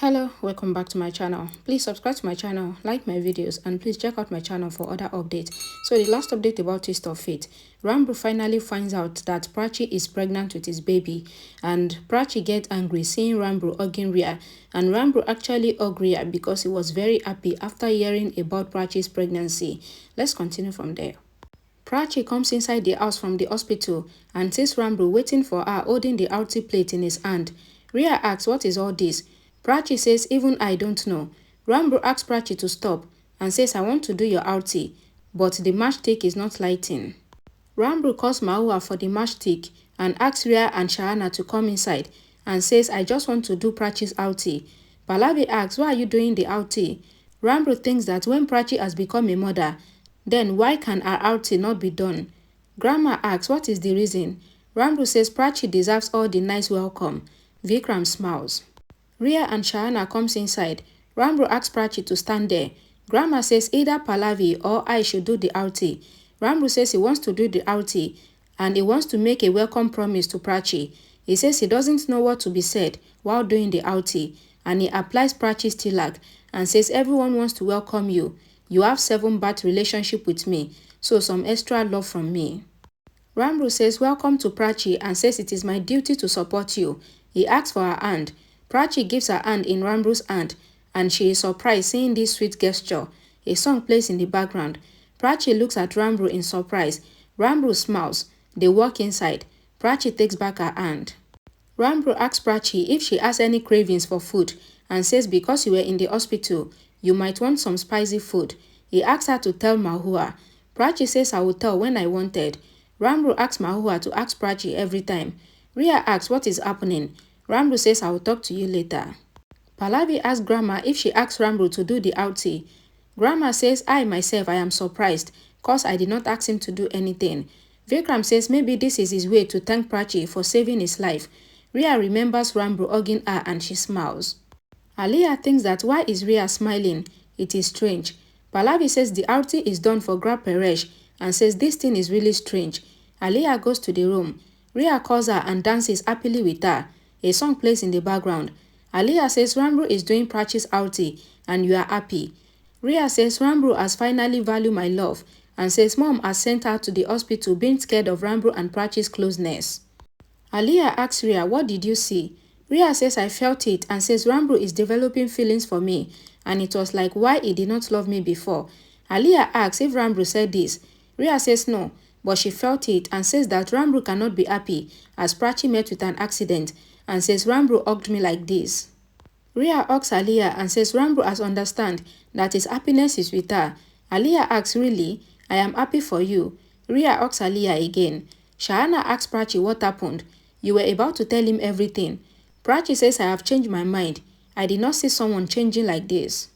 Hello, welcome back to my channel. Please subscribe to my channel, like my videos, and please check out my channel for other updates. So the last update about Twist of Fate, Ranbir finally finds out that Prachi is pregnant with his baby, and Prachi gets angry seeing Ranbir hugging Rhea, and Ranbir actually hugged Rhea because he was very happy after hearing about Prachi's pregnancy. Let's continue from there. Prachi comes inside the house from the hospital and sees Ranbir waiting for her holding the outie plate in his hand. Rhea asks, "What is all this?" Prachi says, "Even I don't know." Ranbir asks Prachi to stop and says, "I want to do your outie," but the matchstick is not lighting. Ranbir calls Mahua for the matchstick and asks Rhea and Shahana to come inside and says, "I just want to do Prachi's outie." Pallavi asks, "Why are you doing the outie?" Ranbir thinks that when Prachi has become a mother, then why can her outie not be done? Grandma asks, "What is the reason?" Ranbir says Prachi deserves all the nice welcome. Vikram smiles. Rhea and Shahana comes inside. Ranbir asks Prachi to stand there. Grandma says either Pallavi or I should do the outie. Ranbir says he wants to do the outie and he wants to make a welcome promise to Prachi. He says he doesn't know what to be said while doing the outie, and he applies Prachi's tilak and says, "Everyone wants to welcome you. You have 7-birth relationship with me, so some extra love from me." Ranbir says welcome to Prachi and says it is my duty to support you. He asks for her hand. Prachi gives her hand in Ranbir's hand and she is surprised seeing this sweet gesture. A song plays in the background. Prachi looks at Ranbir in surprise. Ranbir smiles. They walk inside. Prachi takes back her hand. Ranbir asks Prachi if she has any cravings for food and says because you were in the hospital, you might want some spicy food. He asks her to tell Mahua. Prachi says I will tell when I wanted. Ranbir asks Mahua to ask Prachi every time. Rhea asks what is happening. Ranbir says I will talk to you later. Pallavi asks Grandma if she asks Ranbir to do the outie. Grandma says I am surprised cause I did not ask him to do anything. Vikram says maybe this is his way to thank Prachi for saving his life. Rhea remembers Ranbir hugging her and she smiles. Aliyah thinks that why is Rhea smiling? It is strange. Pallavi says the outie is done for Grab Peresh and says this thing is really strange. Aliyah goes to the room. Rhea calls her and dances happily with her. A song plays in the background. Aliyah says Ranbir is doing Prachi's outie and you are happy. Rhea says Ranbir has finally valued my love and says mom has sent her to the hospital being scared of Ranbir and Prachi's closeness. Aliyah asks Rhea, "What did you see?" Rhea says I felt it and says Ranbir is developing feelings for me and it was like why he did not love me before. Aliyah asks if Ranbir said this. Rhea says no, but she felt it and says that Ranbir cannot be happy as Prachi met with an accident and says Ranbir hugged me like this. Rhea hugs Aliyah and says Ranbir has understand that his happiness is with her. Aliyah asks, "Really? I am happy for you." Rhea hugs Aliyah again. Shahana asks Prachi what happened. "You were about to tell him everything." Prachi says I have changed my mind. I did not see someone changing like this.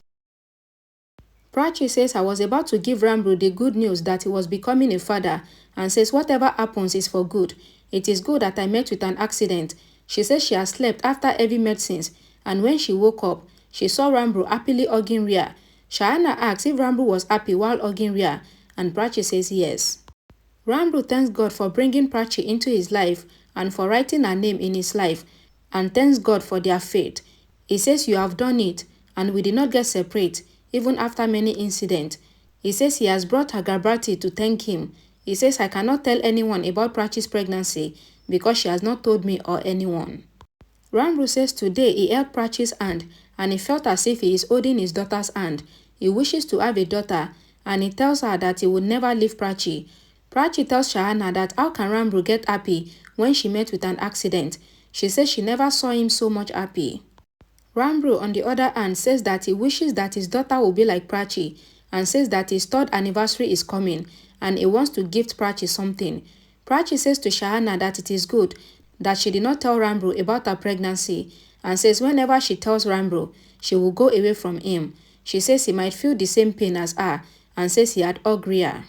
Prachi says I was about to give Ranbir the good news that he was becoming a father and says whatever happens is for good. It is good that I met with an accident. She says she has slept after heavy medicines and when she woke up, she saw Ranbir happily hugging Rhea. Shahana asks if Ranbir was happy while hugging Rhea and Prachi says yes. Ranbir thanks God for bringing Prachi into his life and for writing her name in his life and thanks God for their faith. He says you have done it and we did not get separate even after many incidents. He says he has brought Agarbati to thank him. He says I cannot tell anyone about Prachi's pregnancy because she has not told me or anyone. Ranbir says today he held Prachi's hand and he felt as if he is holding his daughter's hand. He wishes to have a daughter and he tells her that he would never leave Prachi. Prachi tells Shahana that how can Ranbir get happy when she met with an accident. She says she never saw him so much happy. Ranbir on the other hand says that he wishes that his daughter will be like Prachi and says that his 3rd anniversary is coming and he wants to gift Prachi something. Prachi says to Shahana that it is good that she did not tell Ranbir about her pregnancy and says whenever she tells Ranbir, she will go away from him. She says he might feel the same pain as her and says he had hugged Rhea.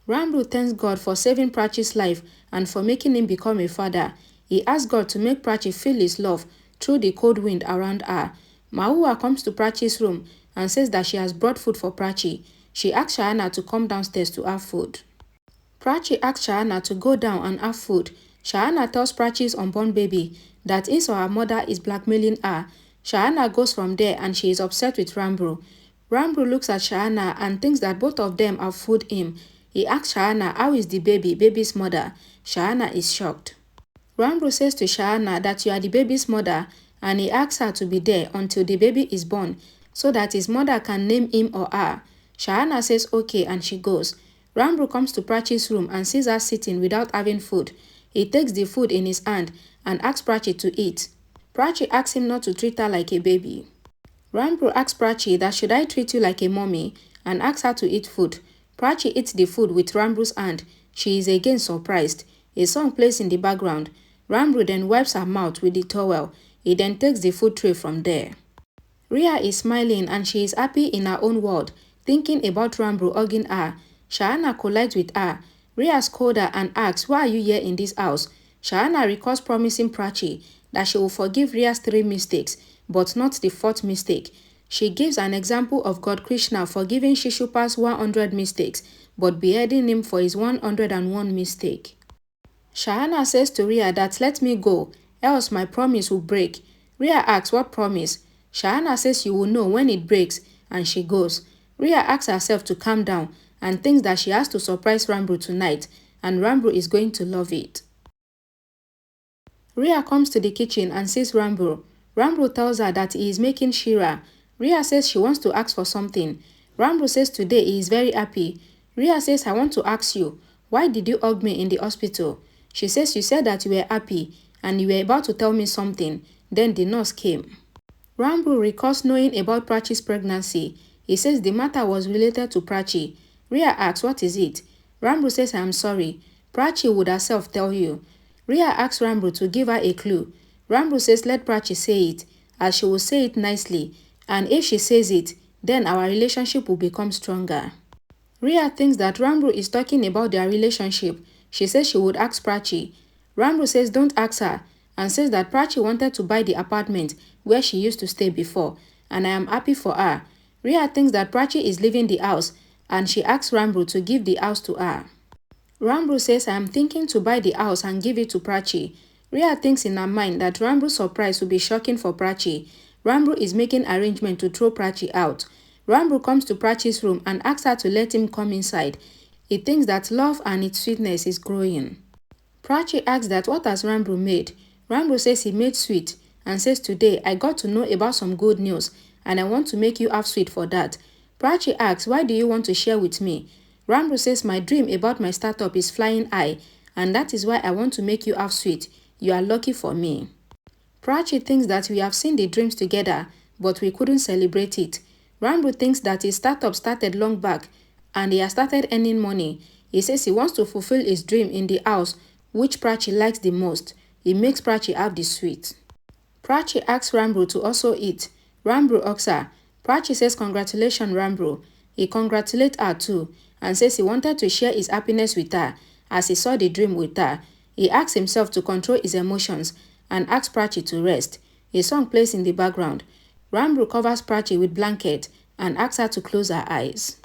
Ranbir thanks God for saving Prachi's life and for making him become a father. He asks God to make Prachi feel his love through the cold wind around her. Mahua comes to Prachi's room and says that she has brought food for Prachi. She asks Shahana to come downstairs to have food. Prachi asks Shahana to go down and have food. Shahana tells Prachi's unborn baby that his or her mother is blackmailing her. Shahana goes from there and she is upset with Ranbir. Ranbir looks at Shahana and thinks that both of them have fooled him. He asks Shahana how is the baby's mother. Shahana is shocked. Ranbir says to Shahana that you are the baby's mother and he asks her to be there until the baby is born so that his mother can name him or her. Shahana says okay and she goes. Ranbir comes to Prachi's room and sees her sitting without having food. He takes the food in his hand and asks Prachi to eat. Prachi asks him not to treat her like a baby. Ranbir asks Prachi that should I treat you like a mommy and asks her to eat food. Prachi eats the food with Ranbir's hand. She is again surprised. A song plays in the background. Ranbir then wipes her mouth with the towel. He then takes the food tray from there. Rhea is smiling and she is happy in her own world, thinking about Ranbir hugging her. Shahana collides with her. Rhea scolds her and asks, why are you here in this house? Shahana recalls promising Prachi that she will forgive Rhea's 3 mistakes, but not the 4th mistake. She gives an example of God Krishna forgiving Shishupa's 100 mistakes, but beheading him for his 101 mistake. Shahana says to Rhea that let me go, else my promise will break. Rhea asks what promise? Shahana says you will know when it breaks, and she goes. Rhea asks herself to calm down and thinks that she has to surprise Ranbir tonight, and Ranbir is going to love it. Rhea comes to the kitchen and sees Ranbir. Ranbir tells her that he is making shira. Rhea says she wants to ask for something. Ranbir says today he is very happy. Rhea says I want to ask you, why did you hug me in the hospital? She says you said that you were happy and you were about to tell me something. Then the nurse came. Ranbir recalls knowing about Prachi's pregnancy. He says the matter was related to Prachi. Rhea asks what is it? Ranbir says I am sorry. Prachi would herself tell you. Rhea asks Ranbir to give her a clue. Ranbir says let Prachi say it, as she will say it nicely, and if she says it, then our relationship will become stronger. Rhea thinks that Ranbir is talking about their relationship. She says she would ask Prachi. Ranbir says don't ask her, and says that Prachi wanted to buy the apartment where she used to stay before, and I am happy for her. Rhea thinks that Prachi is leaving the house, and she asks Ranbir to give the house to her. Ranbir says I am thinking to buy the house and give it to Prachi. Rhea thinks in her mind that Ranbir's surprise will be shocking for Prachi. Ranbir is making arrangements to throw Prachi out. Ranbir comes to Prachi's room and asks her to let him come inside. He thinks that love and its sweetness is growing. Prachi asks that what has Ranbir made? Ranbir says he made sweet and says today I got to know about some good news and I want to make you have sweet for that. Prachi asks why do you want to share with me? Ranbir says my dream about my startup is flying high and that is why I want to make you have sweet. You are lucky for me. Prachi thinks that we have seen the dreams together but we couldn't celebrate it. Ranbir thinks that his startup started long back and he has started earning money. He says he wants to fulfill his dream in the house which Prachi likes the most. He makes Prachi have the sweet. Prachi asks Ranbir to also eat. Ranbir asks her. Prachi says congratulations Ranbir. He congratulates her too and says he wanted to share his happiness with her as he saw the dream with her. He asks himself to control his emotions and asks Prachi to rest. A song plays in the background. Ranbir covers Prachi with blanket and asks her to close her eyes.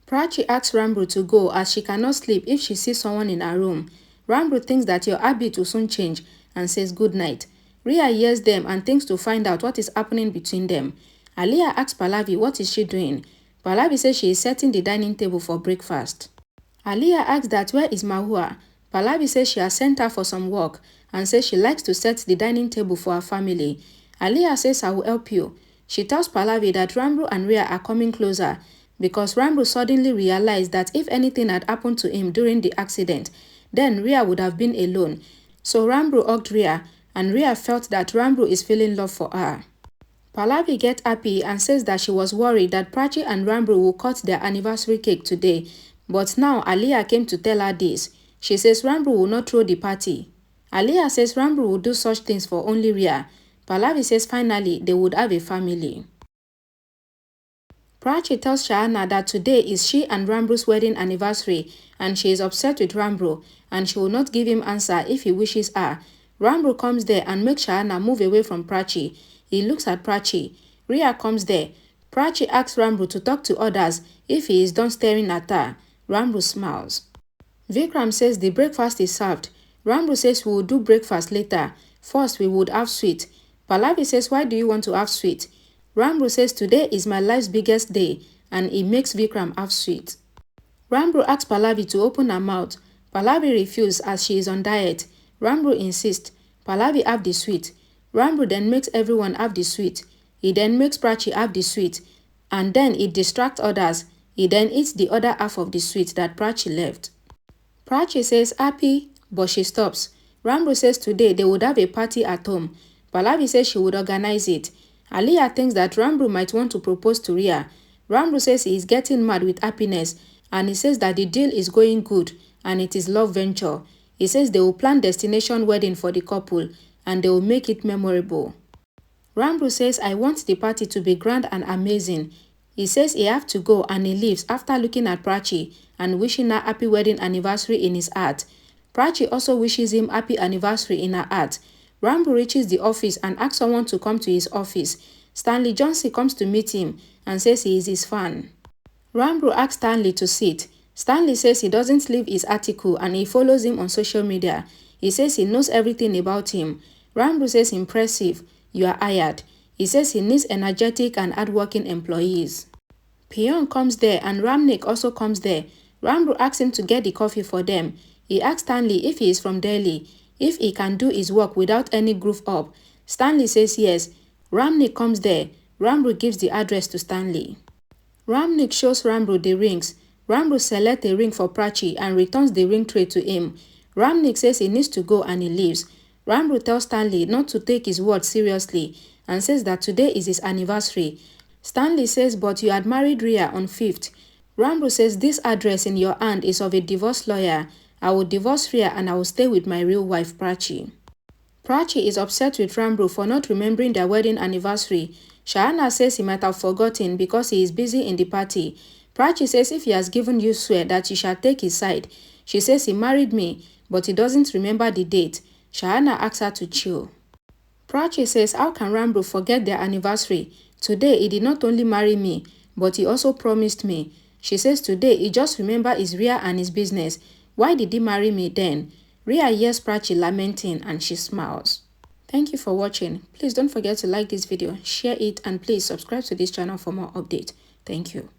Prachi asks Ranbir to go as she cannot sleep if she sees someone in her room. Ranbir thinks that your habit will soon change and says good night. Rhea hears them and thinks to find out what is happening between them. Aliyah asks Pallavi what is she doing. Pallavi says she is setting the dining table for breakfast. Aliyah asks that where is Mahua. Pallavi says she has sent her for some work and says she likes to set the dining table for her family. Aliyah says I will help you. She tells Pallavi that Ranbir and Rhea are coming closer because Ranbir suddenly realized that if anything had happened to him during the accident, then Rhea would have been alone. So Ranbir hugged Rhea and Rhea felt that Ranbir is feeling love for her. Pallavi gets happy and says that she was worried that Prachi and Ranbir will cut their anniversary cake today. But now Aliyah came to tell her this. She says Ranbir will not throw the party. Aliyah says Ranbir will do such things for only Rhea. Pallavi says finally they would have a family. Prachi tells Shahana that today is she and Ranbir's wedding anniversary and she is upset with Ranbir and she will not give him answer if he wishes her. Ranbir comes there and makes Shahana move away from Prachi. He looks at Prachi. Rhea comes there. Prachi asks Ranbir to talk to others if he is done staring at her. Ranbir smiles. Vikram says the breakfast is served. Ranbir says we will do breakfast later. First we would have sweet. Pallavi says, why do you want to have sweet? Ranbir says, today is my life's biggest day and it makes Vikram have sweet. Ranbir asks Pallavi to open her mouth. Pallavi refuses as she is on diet. Ranbir insists. Pallavi have the sweet. Ranbir then makes everyone have the sweet. He then makes Prachi have the sweet. And then it distracts others. He then eats the other half of the sweet that Prachi left. Prachi says happy, but she stops. Ranbir says today they would have a party at home. Pallavi says she would organize it. Aliyah thinks that Ranbir might want to propose to Rhea. Ranbir says he is getting mad with happiness and he says that the deal is going good and it is love venture. He says they will plan destination wedding for the couple and they will make it memorable. Ranbir says, I want the party to be grand and amazing. He says he have to go and he leaves after looking at Prachi and wishing her happy wedding anniversary in his heart. Prachi also wishes him happy anniversary in her heart. Ranbir reaches the office and asks someone to come to his office. Stanley Johnson comes to meet him and says he is his fan. Ranbir asks Stanley to sit. Stanley says he doesn't leave his article and he follows him on social media. He says he knows everything about him. Ranbir says impressive, you are hired. He says he needs energetic and hardworking employees. Pion comes there and Ramnik also comes there. Ranbir asks him to get the coffee for them. He asks Stanley if he is from Delhi, if he can do his work without any groove up. Stanley says yes. Ramnik comes there. Ranbir gives the address to Stanley. Ramnik shows Ranbir the rings. Ranbir selects a ring for Prachi and returns the ring tray to him. Ramnik says he needs to go and he leaves. Ranbir tells Stanley not to take his word seriously and says that today is his anniversary. Stanley says, but you had married Rhea on 5th. Ranbir says this address in your hand is of a divorce lawyer. I will divorce Rhea and I will stay with my real wife Prachi. Prachi is upset with Ranbir for not remembering their wedding anniversary. Shahana says he might have forgotten because he is busy in the party. Prachi says if he has given you swear that you shall take his side. She says he married me, but he doesn't remember the date. Shahana asks her to chill. Prachi says how can Ranbir forget their anniversary? Today he did not only marry me, but he also promised me. She says today he just remember his Rhea and his business. Why did he marry me then? Rhea hears Prachi lamenting and she smiles. Thank you for watching. Please don't forget to like this video, share it and please subscribe to this channel for more updates. Thank you.